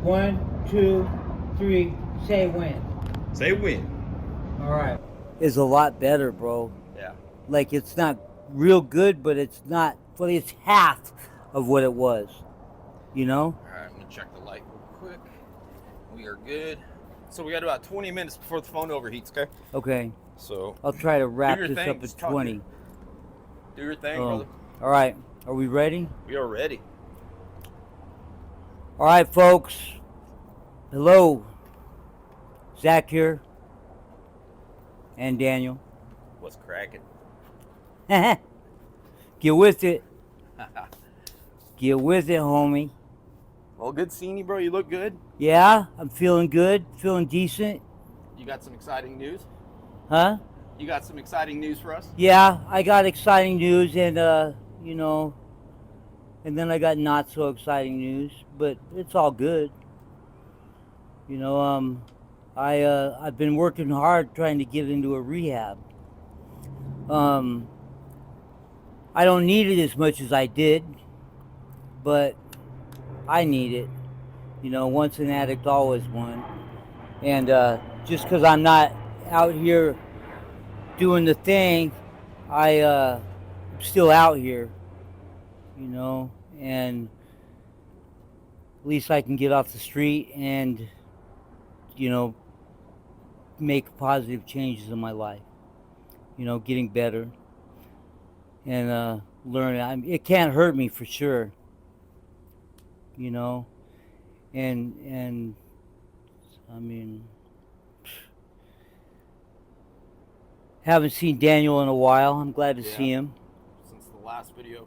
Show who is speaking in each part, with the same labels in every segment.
Speaker 1: 1, 2, 3. Say when.
Speaker 2: Say when.
Speaker 1: All right. Is a lot better, bro.
Speaker 2: Yeah.
Speaker 1: Like it's not real good, but it's not. Well, it's half of what it was. You know.
Speaker 2: All right, I'm gonna check the light real quick. We are good. So we got about 20 minutes before the phone overheats. Okay.
Speaker 1: Okay.
Speaker 2: So
Speaker 1: I'll try to wrap
Speaker 2: your
Speaker 1: this
Speaker 2: thing.
Speaker 1: up
Speaker 2: Just
Speaker 1: at
Speaker 2: talk
Speaker 1: 20.
Speaker 2: do your thing, brother.
Speaker 1: All right. Are we ready?
Speaker 2: We are ready.
Speaker 1: All right, folks. Hello. Zack here. And Daniel.
Speaker 2: What's cracking?
Speaker 1: Get with it. Get with it, homie.
Speaker 2: Well, good seeing you, bro. You look good.
Speaker 1: Yeah, I'm feeling good. Feeling decent.
Speaker 2: You got some exciting news?
Speaker 1: Huh?
Speaker 2: You got some exciting news for us?
Speaker 1: Yeah, I got exciting news and, you know, and then I got not so exciting news, but it's all good. You know, I've been working hard trying to get into a rehab. I don't need it as much as I did, but I need it. You know, once an addict, always one. And just because I'm not out here doing the thing, I'm still out here, you know, and at least I can get off the street and, you know, make positive changes in my life. You know, getting better and learning. It can't hurt me for sure, you know, and I mean, haven't seen Daniel in a while. I'm glad to see him.
Speaker 2: Since the last video.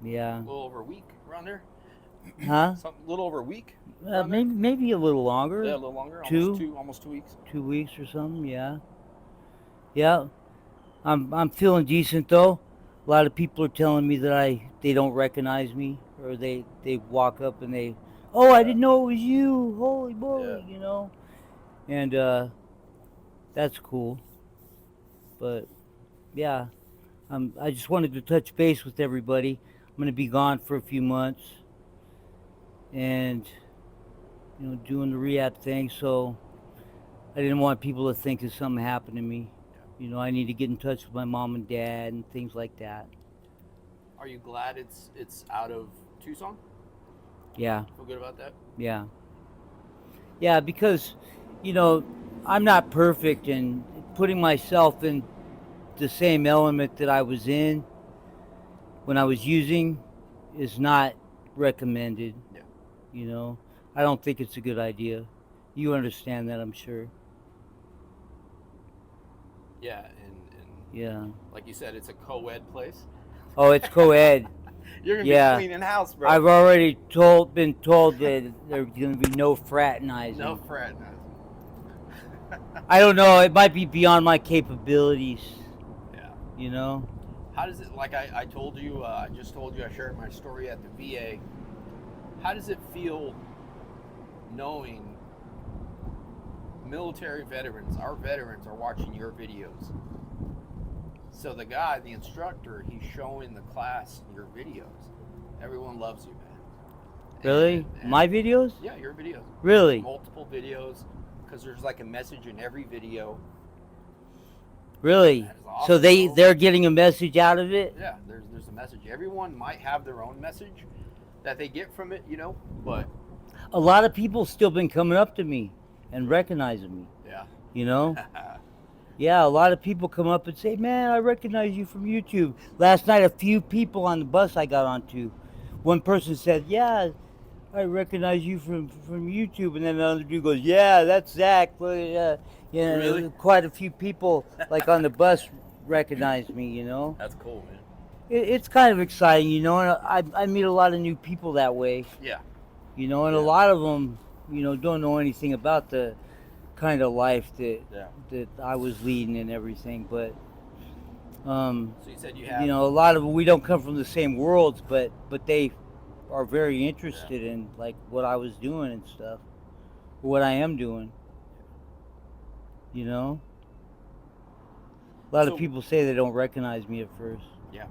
Speaker 1: Yeah.
Speaker 2: A little over a week around there.
Speaker 1: Huh?
Speaker 2: A little over a week.
Speaker 1: Maybe a little longer.
Speaker 2: Yeah, a little longer. Almost 2 weeks.
Speaker 1: 2 weeks or something. Yeah. Yeah. I'm feeling decent though. A lot of people are telling me that they don't recognize me, or they walk up and I didn't know it was you. Holy moly, you know. And that's cool. But yeah, I just wanted to touch base with everybody. I'm gonna be gone for a few months, and you know, doing the rehab thing. So I didn't want people to think that something happened to me. You know, I need to get in touch with my mom and dad and things like that.
Speaker 2: Are you glad it's out of Tucson?
Speaker 1: Yeah.
Speaker 2: Feel good about that?
Speaker 1: Yeah. Yeah, because, you know, I'm not perfect, and putting myself in the same element that I was in when I was using is not recommended.
Speaker 2: Yeah.
Speaker 1: You know, I don't think it's a good idea. You understand that, I'm sure.
Speaker 2: Yeah, and
Speaker 1: Yeah.
Speaker 2: like you said, it's a co-ed place.
Speaker 1: Oh, it's co-ed.
Speaker 2: You're gonna be cleaning house, bro.
Speaker 1: I've already been told that there's gonna be no fraternizing.
Speaker 2: No fraternizing.
Speaker 1: I don't know. It might be beyond my capabilities.
Speaker 2: Yeah.
Speaker 1: You know.
Speaker 2: How does it? Like I told you, I just told you, I shared my story at the VA. How does it feel knowing military veterans, our veterans, are watching your videos? So the instructor, he's showing the class your videos. Everyone loves you, man.
Speaker 1: Really?
Speaker 2: And
Speaker 1: my videos?
Speaker 2: Yeah, your videos.
Speaker 1: Really?
Speaker 2: Multiple videos, because there's like a message in every video.
Speaker 1: Really?
Speaker 2: Awesome,
Speaker 1: so they're getting a message out of it?
Speaker 2: Yeah, there's a message. Everyone might have their own message that they get from it, you know, but
Speaker 1: a lot of people still been coming up to me and recognizing me.
Speaker 2: Yeah.
Speaker 1: You know? Yeah, a lot of people come up and say, "Man, I recognize you from YouTube." Last night, a few people on the bus I got onto, one person said, "Yeah, I recognize you from YouTube," and then another dude goes, "Yeah, that's Zack." Yeah,
Speaker 2: Really?
Speaker 1: Quite a few people like on the bus recognized me. You know,
Speaker 2: that's cool, man.
Speaker 1: It's kind of exciting, you know, and I meet a lot of new people that way.
Speaker 2: Yeah.
Speaker 1: You know, and a lot of them, you know, don't know anything about the kind of life that I was leading and everything, but
Speaker 2: so you said you
Speaker 1: know, a lot of them, we don't come from the same worlds, but they are very interested in like what I was doing and stuff, or what I am doing. You know, a lot of people say they don't recognize me at first.
Speaker 2: Yeah,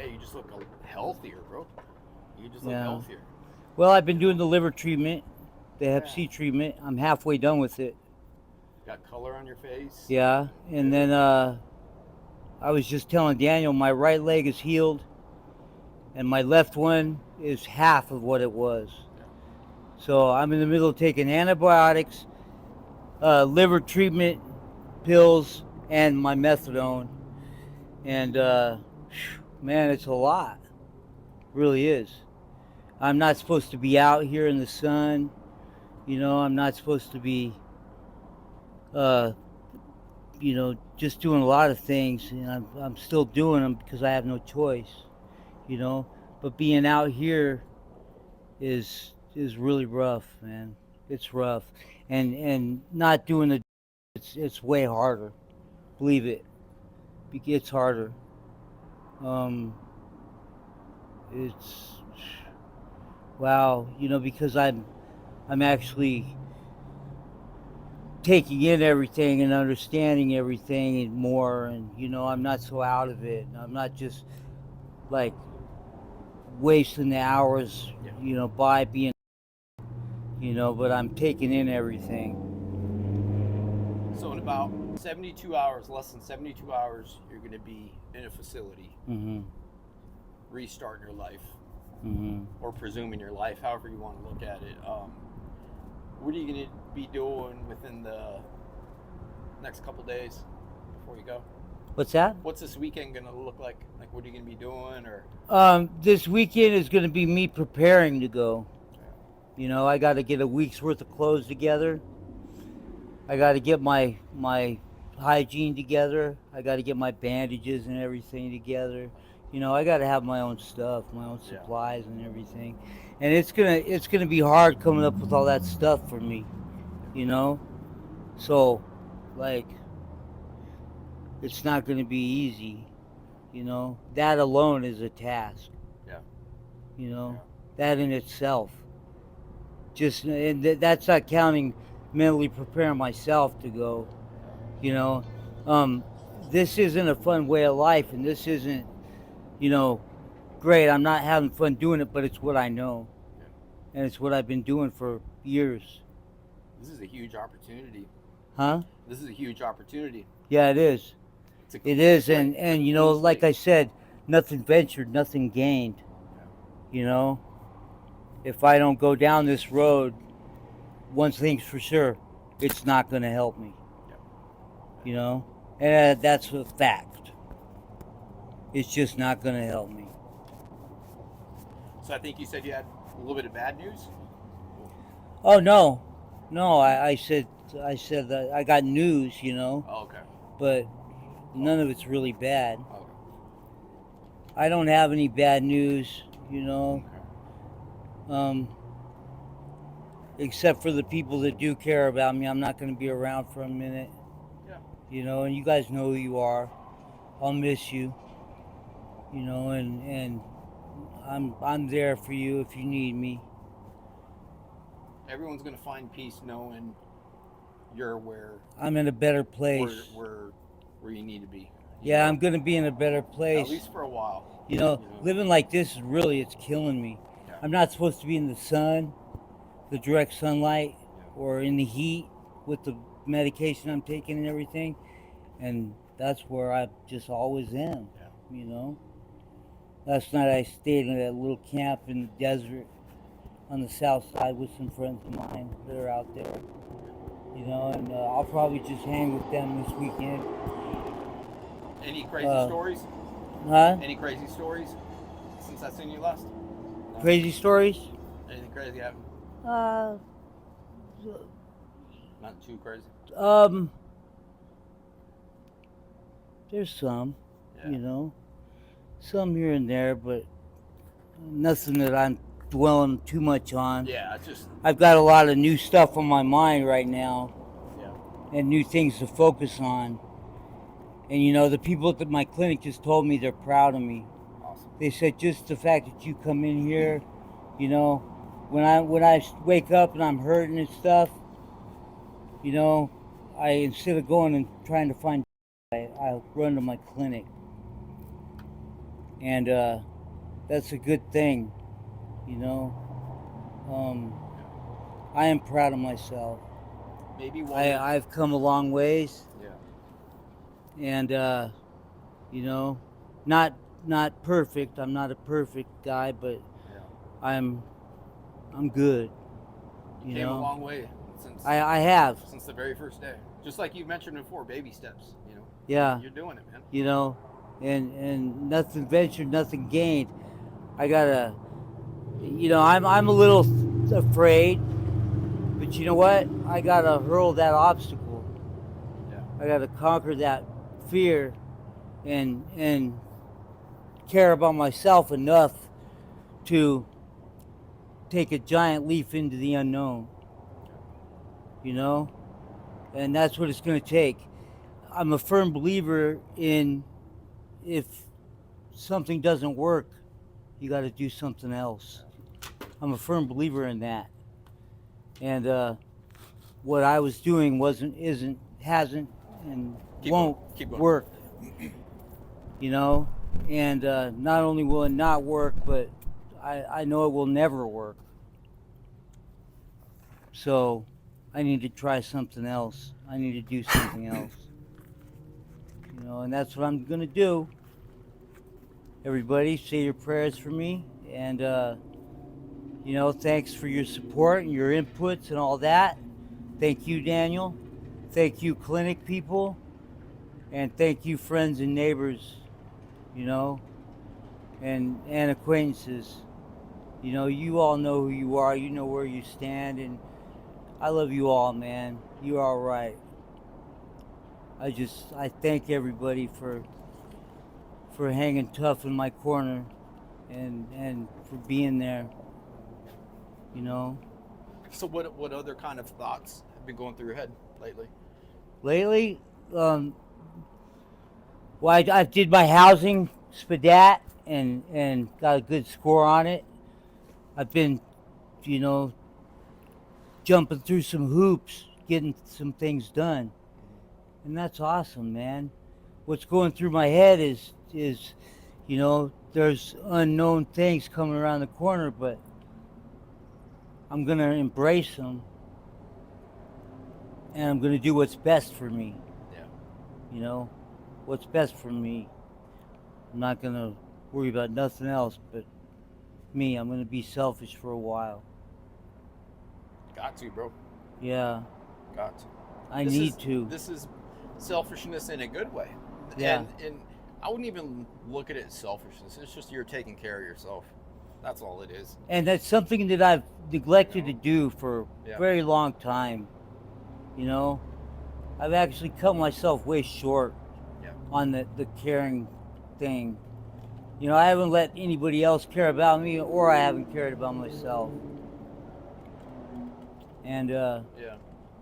Speaker 2: you just look healthier, bro. You just look healthier.
Speaker 1: Well, I've been doing the liver treatment. the Hep C treatment. I'm halfway done with it.
Speaker 2: Got color on your face.
Speaker 1: Yeah, and then I was just telling Daniel my right leg is healed, and my left one is half of what it was. So I'm in the middle of taking antibiotics, liver treatment, pills, and my methadone. And man, it's a lot. It really is. I'm not supposed to be out here in the sun. You know, I'm not supposed to be, uh, just doing a lot of things. And I'm still doing them because I have no choice. You know, but being out here is really rough, man. It's rough, and not doing it's way harder. Believe it, it gets harder. Um, it's wow, because I'm actually taking in everything and understanding everything and more, and I'm not so out of it. I'm not just like wasting the hours, by being, but I'm taking in everything.
Speaker 2: So in about 72 hours, less than 72 hours, you're going to be in a facility, restarting your life, or presuming your life, however you want to look at it. What are you going to be doing within the next couple days before you go?
Speaker 1: What's that?
Speaker 2: What's this weekend going to look like? Like, what are you going to be doing? Or
Speaker 1: this weekend is going to be me preparing to go. I got to get a week's worth of clothes together. I got to get my hygiene together. I got to get my bandages and everything together. I got to have my own stuff, my own supplies and everything. And it's gonna be hard coming up with all that stuff for me. So, like, it's not gonna be easy. That alone is a task.
Speaker 2: Yeah.
Speaker 1: That in itself. And that's not counting mentally preparing myself to go. This isn't a fun way of life, and this isn't, great. I'm not having fun doing it, but it's what I know, and it's what I've been doing for years.
Speaker 2: This is a huge opportunity.
Speaker 1: Huh?
Speaker 2: This is a huge opportunity.
Speaker 1: Yeah, it is. It is, and like I said, nothing ventured, nothing gained. If I don't go down this road, one thing's for sure, it's not going to help me. And that's a fact. It's just not going to help me.
Speaker 2: So I think you said you had a little bit of bad news?
Speaker 1: Oh, no. I said that I got news,
Speaker 2: Oh, okay.
Speaker 1: but none of it's really bad.
Speaker 2: Okay.
Speaker 1: I don't have any bad news,
Speaker 2: Okay.
Speaker 1: Except for the people that do care about me. I'm not going to be around for a minute.
Speaker 2: Yeah.
Speaker 1: And you guys know who you are. I'll miss you. And I'm there for you if you need me.
Speaker 2: Everyone's gonna find peace knowing you're where
Speaker 1: I'm in a better place.
Speaker 2: Where you need to be.
Speaker 1: Yeah, I'm gonna be in a better place.
Speaker 2: At least for a while.
Speaker 1: Living like this it's killing me.
Speaker 2: Yeah.
Speaker 1: I'm not supposed to be in the sun, the direct sunlight, or in the heat with the medication I'm taking and everything. And that's where I just always am.
Speaker 2: Yeah.
Speaker 1: Last night I stayed in that little camp in the desert on the south side with some friends of mine that are out there. And I'll probably just hang with them this weekend.
Speaker 2: Any crazy stories?
Speaker 1: Huh?
Speaker 2: Any crazy stories since I seen you last? No?
Speaker 1: Crazy stories?
Speaker 2: Anything crazy happened? Not too crazy.
Speaker 1: There's some,
Speaker 2: Yeah.
Speaker 1: some here and there, but nothing that I'm dwelling too much on.
Speaker 2: Yeah, it's just.
Speaker 1: I've got a lot of new stuff on my mind right now.
Speaker 2: Yeah.
Speaker 1: And new things to focus on. And the people at my clinic just told me they're proud of me.
Speaker 2: Awesome.
Speaker 1: They said just the fact that you come in here, when I wake up and I'm hurting and stuff, I instead of going and trying to find, I run to my clinic, and that's a good thing, I am proud of myself.
Speaker 2: Maybe one.
Speaker 1: I've come a long ways,
Speaker 2: Yeah.
Speaker 1: and you know, not perfect. I'm not a perfect guy, but
Speaker 2: Yeah.
Speaker 1: I'm good.
Speaker 2: You came a long way since
Speaker 1: I have.
Speaker 2: since the very first day. Just like you mentioned before, baby steps.
Speaker 1: Yeah.
Speaker 2: You're doing it, man.
Speaker 1: And nothing ventured, nothing gained. I gotta, I'm a little afraid, but you know what? I gotta hurl that obstacle.
Speaker 2: Yeah.
Speaker 1: I gotta conquer that fear, and care about myself enough to take a giant leap into the unknown. You know, and that's what it's gonna take. I'm a firm believer in, if something doesn't work, you got to do something else. I'm a firm believer in that. And what I was doing hasn't, and won't
Speaker 2: Keep going.
Speaker 1: work. And not only will it not work, but I know it will never work. So I need to try something else. I need to do something else. And that's what I'm gonna do. Everybody, say your prayers for me, and thanks for your support and your inputs and all that. Thank you, Daniel. Thank you, clinic people, and thank you, friends and neighbors, and acquaintances. You all know who you are. You know where you stand, and I love you all, man. You're all right. I thank everybody for hanging tough in my corner, and for being there.
Speaker 2: So what other kind of thoughts have been going through your head lately?
Speaker 1: Lately, well, I did my housing SPDAT and got a good score on it. I've been, you know, jumping through some hoops, getting some things done, and that's awesome, man. What's going through my head is there's unknown things coming around the corner, but I'm gonna embrace them, and I'm gonna do what's best for me.
Speaker 2: Yeah.
Speaker 1: What's best for me. I'm not gonna worry about nothing else but me. I'm gonna be selfish for a while.
Speaker 2: Got to, bro.
Speaker 1: Yeah.
Speaker 2: Got to.
Speaker 1: I need to.
Speaker 2: This is selfishness in a good way.
Speaker 1: Yeah.
Speaker 2: And I wouldn't even look at it as selfishness. It's just you're taking care of yourself. That's all it is.
Speaker 1: And that's something that I've neglected to do for a very long time. I've actually cut myself way short on the caring thing. I haven't let anybody else care about me, or I haven't cared about myself. And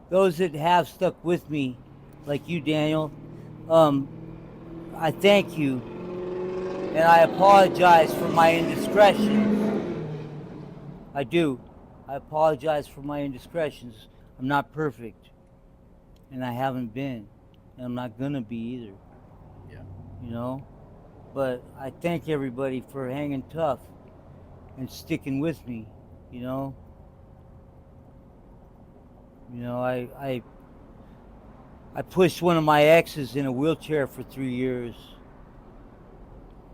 Speaker 1: those that have stuck with me, like you, Daniel, I thank you, and I apologize for my indiscretions. I do. I apologize for my indiscretions. I'm not perfect, and I haven't been, and I'm not gonna be either.
Speaker 2: Yeah.
Speaker 1: But I thank everybody for hanging tough and sticking with me. I pushed one of my exes in a wheelchair for 3 years,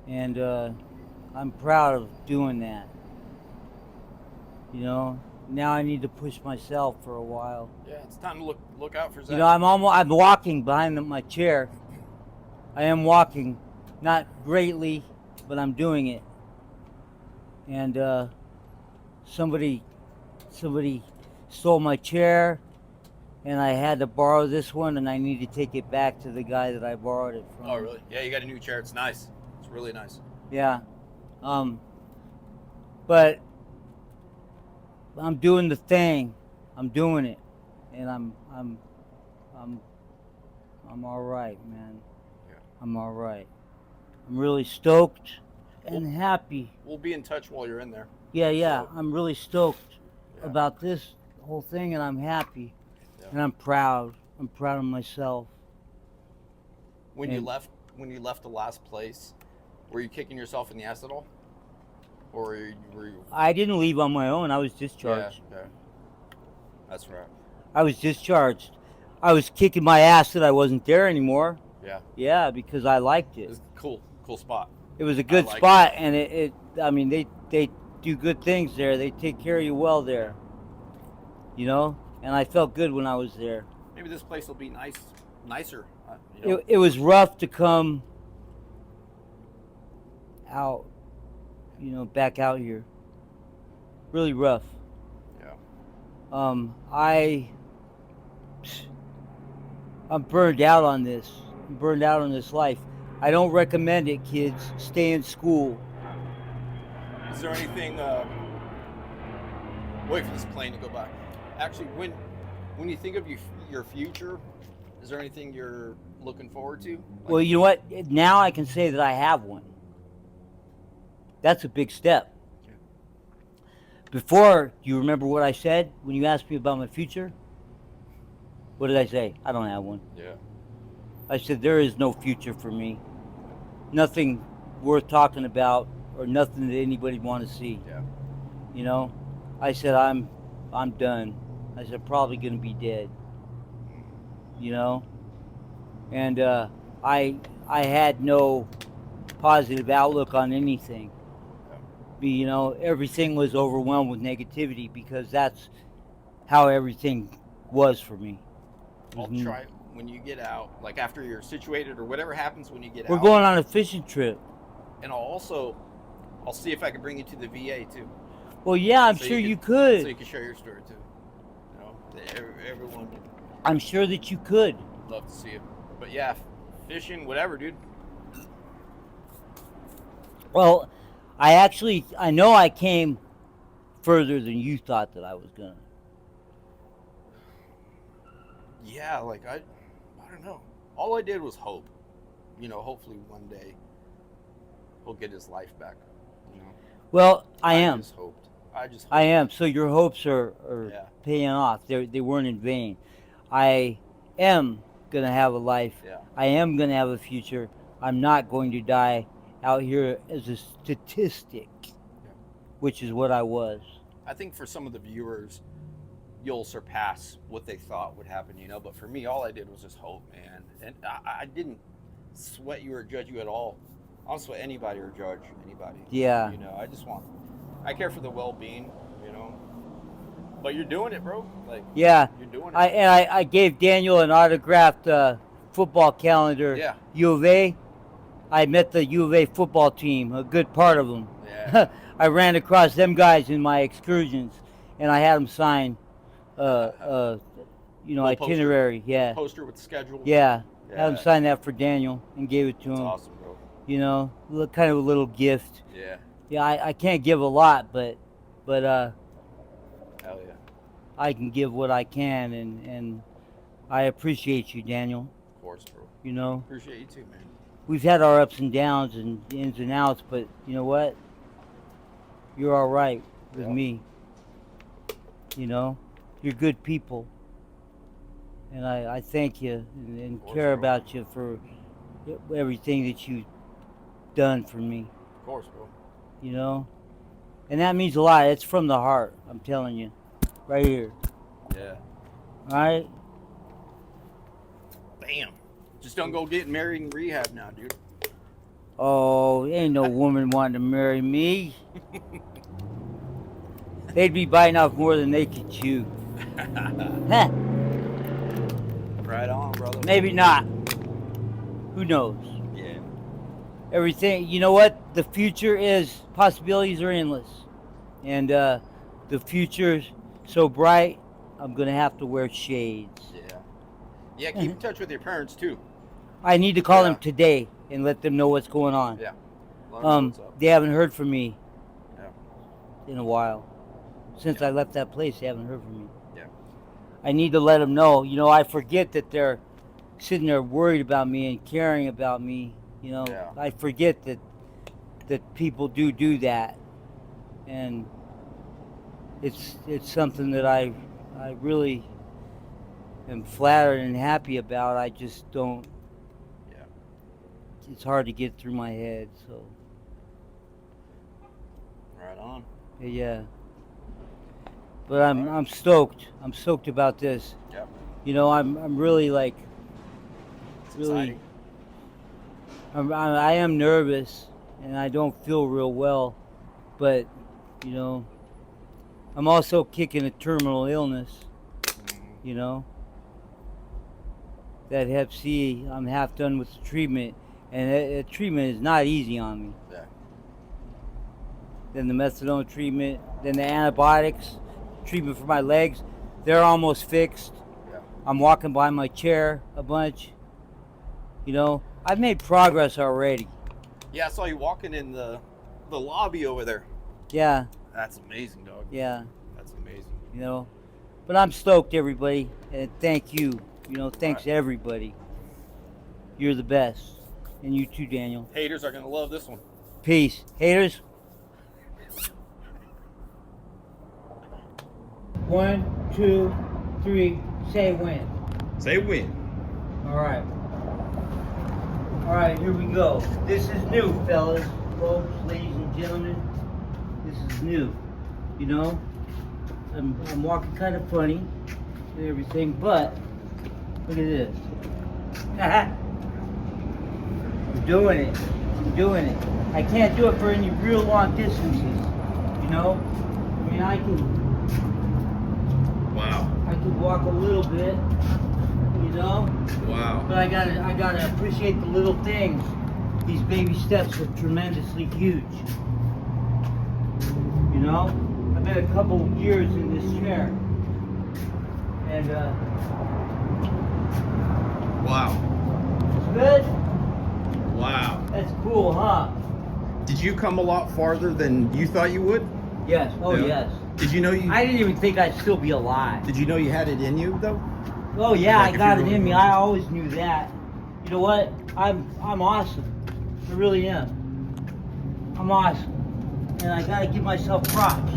Speaker 1: and I'm proud of doing that. Now I need to push myself for a while.
Speaker 2: Yeah, it's time to look out for Zack.
Speaker 1: I'm walking behind my chair. I am walking, not greatly, but I'm doing it. And somebody stole my chair, and I had to borrow this one, and I need to take it back to the guy that I borrowed it from.
Speaker 2: Oh, really? Yeah, you got a new chair. It's nice. It's really nice.
Speaker 1: Yeah. But I'm doing the thing. I'm doing it, and I'm all right, man.
Speaker 2: Yeah.
Speaker 1: I'm all right. I'm really stoked and happy.
Speaker 2: We'll be in touch while you're in there.
Speaker 1: Yeah.
Speaker 2: So,
Speaker 1: I'm really stoked about this whole thing, and I'm happy, and I'm proud. I'm proud of myself.
Speaker 2: When you left the last place, were you kicking yourself in the ass at all? Or were you...
Speaker 1: I didn't leave on my own. I was discharged.
Speaker 2: Yeah. That's right.
Speaker 1: I was discharged. I was kicking my ass that I wasn't there anymore.
Speaker 2: Yeah.
Speaker 1: Yeah, because I liked it.
Speaker 2: It's cool. Cool spot.
Speaker 1: It was a
Speaker 2: I
Speaker 1: good
Speaker 2: like
Speaker 1: spot, and I mean, they do good things there. They take care of you well there, you know. And I felt good when I was there.
Speaker 2: Maybe this place will be nicer. You know.
Speaker 1: It was rough to come out, you know, back out here. Really rough.
Speaker 2: Yeah.
Speaker 1: I'm burned out on this. I'm burned out on this life. I don't recommend it, kids. Stay in school.
Speaker 2: Is there anything? Wait for this plane to go by. Actually, when you think of your future, is there anything you're looking forward to? Like,
Speaker 1: Well, you know what? Now I can say that I have one. That's a big step.
Speaker 2: Yeah.
Speaker 1: Before, do you remember what I said when you asked me about my future? What did I say? I don't have one.
Speaker 2: Yeah.
Speaker 1: I said there is no future for me. Nothing worth talking about, or nothing that anybody want to see.
Speaker 2: Yeah.
Speaker 1: You know, I said I'm done. I said probably gonna be dead. You know, and I had no positive outlook on anything. You know, everything was overwhelmed with negativity because that's how everything was for me.
Speaker 2: I'll try when you get out, like after you're situated or whatever happens when you get out.
Speaker 1: We're going on a fishing trip.
Speaker 2: And I'll see if I can bring you to the VA too.
Speaker 1: Well, yeah, I'm
Speaker 2: So
Speaker 1: sure you
Speaker 2: So
Speaker 1: could.
Speaker 2: you can share your story too. You know, everyone would
Speaker 1: I'm sure that you could.
Speaker 2: love to see it. But yeah, fishing, whatever, dude.
Speaker 1: Well, I know I came further than you thought that I was gonna.
Speaker 2: Yeah, like I don't know. All I did was hope. You know, hopefully one day he'll get his life back. You know.
Speaker 1: Well, I am.
Speaker 2: Just hoped. I just. Hoped.
Speaker 1: I am. So your hopes are
Speaker 2: Yeah.
Speaker 1: paying off. They weren't in vain. I am gonna have a life.
Speaker 2: Yeah.
Speaker 1: I am gonna have a future. I'm not going to die out here as a statistic, which is what I was.
Speaker 2: I think for some of the viewers, you'll surpass what they thought would happen, you know. But for me, all I did was just hope, man. And I didn't sweat you or judge you at all. I don't sweat anybody or judge anybody.
Speaker 1: Yeah.
Speaker 2: You know, I care for the well-being, you know. But you're doing it, bro. Like,
Speaker 1: yeah,
Speaker 2: you're doing it.
Speaker 1: I gave Daniel an autographed football calendar.
Speaker 2: Yeah.
Speaker 1: U of A. I met the U of A football team, a good part of them.
Speaker 2: Yeah.
Speaker 1: I ran across them guys in my excursions, and I had them sign, you know, itinerary. Yeah.
Speaker 2: Poster with the schedule.
Speaker 1: Yeah.
Speaker 2: Yeah.
Speaker 1: Had them sign that for Daniel and gave it to
Speaker 2: That's
Speaker 1: him.
Speaker 2: awesome, bro.
Speaker 1: You know, kind of a little gift.
Speaker 2: Yeah.
Speaker 1: Yeah, I can't give a lot, but
Speaker 2: Hell yeah.
Speaker 1: I can give what I can, and I appreciate you, Daniel.
Speaker 2: Of course, bro.
Speaker 1: You know,
Speaker 2: Appreciate you too, man.
Speaker 1: we've had our ups and downs and ins and outs, but you know what? You're all right with
Speaker 2: Yeah.
Speaker 1: me. You know, you're good people, and I thank you and
Speaker 2: course,
Speaker 1: care
Speaker 2: bro.
Speaker 1: about you for everything that you've done for me.
Speaker 2: Of course, bro.
Speaker 1: You know, and that means a lot. It's from the heart. I'm telling you, right here.
Speaker 2: Yeah.
Speaker 1: All right.
Speaker 2: Bam. Just don't go getting married in rehab now, dude.
Speaker 1: Oh, ain't no woman wanting to marry me. They'd be biting off more than they could chew. Heh,
Speaker 2: Right on, brother.
Speaker 1: maybe not. Who knows?
Speaker 2: Yeah.
Speaker 1: Everything, you know what? The future is, possibilities are endless. And the future's so bright, I'm going to have to wear shades.
Speaker 2: Yeah. Yeah, keep in touch with your parents too.
Speaker 1: I need to call
Speaker 2: Yeah.
Speaker 1: them today and let them know what's going on.
Speaker 2: Yeah. Let 'em know what's up.
Speaker 1: They haven't heard from me
Speaker 2: Yeah.
Speaker 1: in a while. Since
Speaker 2: Yeah.
Speaker 1: I left that place, they haven't heard from me.
Speaker 2: Yeah.
Speaker 1: I need to let them know. You know, I forget that they're sitting there worried about me and caring about me. You know,
Speaker 2: Yeah.
Speaker 1: I forget that people do that, and it's something that I really am flattered and happy about. I just don't.
Speaker 2: Yeah.
Speaker 1: It's hard to get through my head. So
Speaker 2: Right on.
Speaker 1: yeah. but I'm stoked. I'm stoked about this.
Speaker 2: Yeah.
Speaker 1: You know, I'm really like
Speaker 2: It's
Speaker 1: really
Speaker 2: exciting.
Speaker 1: I am nervous and I don't feel real well, but you know, I'm also kicking a terminal illness. You know, that Hep C. I'm half done with the treatment, and that treatment is not easy on me.
Speaker 2: Yeah.
Speaker 1: Then the methadone treatment, then the antibiotics treatment for my legs. They're almost fixed.
Speaker 2: Yeah.
Speaker 1: I'm walking by my chair a bunch. You know, I've made progress already.
Speaker 2: Yeah, I saw you walking in the lobby over there.
Speaker 1: Yeah,
Speaker 2: That's amazing, dog.
Speaker 1: yeah,
Speaker 2: That's amazing.
Speaker 1: you know. But I'm stoked, everybody, and thank you. You know, thanks
Speaker 2: Right.
Speaker 1: everybody. You're the best. And you too, Daniel.
Speaker 2: Haters are gonna love this one.
Speaker 1: Peace. Haters. 1, 2, 3. Say when.
Speaker 2: Say when.
Speaker 1: All right. All right, here we go. This is new, fellas, folks, ladies and gentlemen. This is new. You know, I'm walking kind of funny and everything, but look at this. I'm doing it. I'm doing it. I can't do it for any real long distances. You know, I mean, I
Speaker 2: Wow.
Speaker 1: could walk a little bit. You know.
Speaker 2: Wow.
Speaker 1: But I gotta appreciate the little things. These baby steps are tremendously huge. You know, I've been a couple of years in this chair, and
Speaker 2: Wow.
Speaker 1: it's good.
Speaker 2: Wow.
Speaker 1: That's cool, huh?
Speaker 2: Did you come a lot farther than you thought you would?
Speaker 1: Yes. Oh,
Speaker 2: Yeah.
Speaker 1: yes.
Speaker 2: Did you know you?
Speaker 1: I didn't even think I'd still be alive.
Speaker 2: Did you know you had it in you though?
Speaker 1: Oh yeah,
Speaker 2: Like
Speaker 1: I
Speaker 2: if
Speaker 1: got
Speaker 2: you
Speaker 1: it
Speaker 2: really
Speaker 1: in me.
Speaker 2: wanted
Speaker 1: I
Speaker 2: to.
Speaker 1: always knew that. You know what? I'm awesome. I really am. I'm awesome, and I gotta give myself props.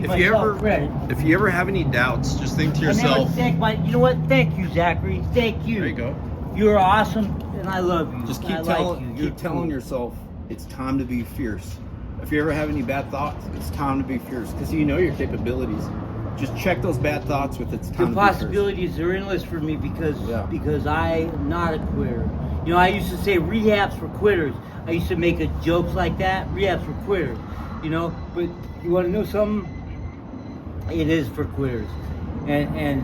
Speaker 1: Give
Speaker 2: If you
Speaker 1: myself
Speaker 2: ever,
Speaker 1: credit.
Speaker 2: if you ever have any doubts, just think to
Speaker 1: I never
Speaker 2: yourself.
Speaker 1: thank my. You know what? Thank you, Zachary. Thank you.
Speaker 2: There you go.
Speaker 1: You're awesome, and I love you.
Speaker 2: Just
Speaker 1: I
Speaker 2: keep
Speaker 1: like
Speaker 2: telling,
Speaker 1: you. You're
Speaker 2: keep telling
Speaker 1: cool.
Speaker 2: yourself it's time to be fierce. If you ever have any bad thoughts, it's time to be fierce because you know your capabilities. Just check those bad thoughts with it's
Speaker 1: The
Speaker 2: time to be fierce.
Speaker 1: possibilities are endless for me because
Speaker 2: Yeah.
Speaker 1: I'm not a quitter. You know, I used to say rehab's for quitters. I used to make jokes like that. Rehab's for quitters. You know, but you want to know something? It is for quitters, and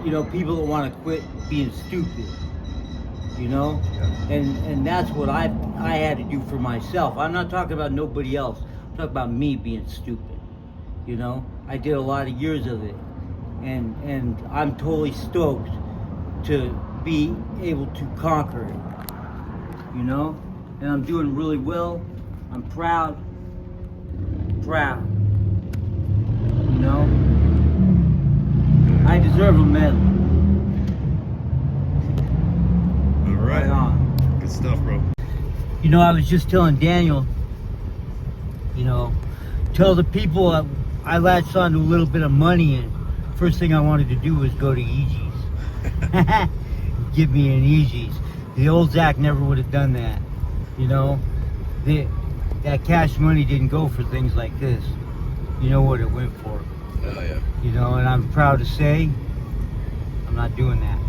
Speaker 1: you know, people that want to quit being stupid. You know, and that's what I had to do for myself. I'm not talking about nobody else. I'm talking about me being stupid. You know, I did a lot of years of it, and I'm totally stoked to be able to conquer it. You know, and I'm doing really well. I'm proud. Proud. You know, I deserve a medal.
Speaker 2: All
Speaker 1: Right on.
Speaker 2: Good stuff, bro.
Speaker 1: You know, I was just telling Daniel, you know, tell the people I latched onto a little bit of money, and first thing I wanted to do was go to EG's. Give me an EG's. The old Zack never would have done that. You know, that cash money didn't go for things like this. You know what it went for.
Speaker 2: Oh yeah.
Speaker 1: You know, and I'm proud to say I'm not doing that.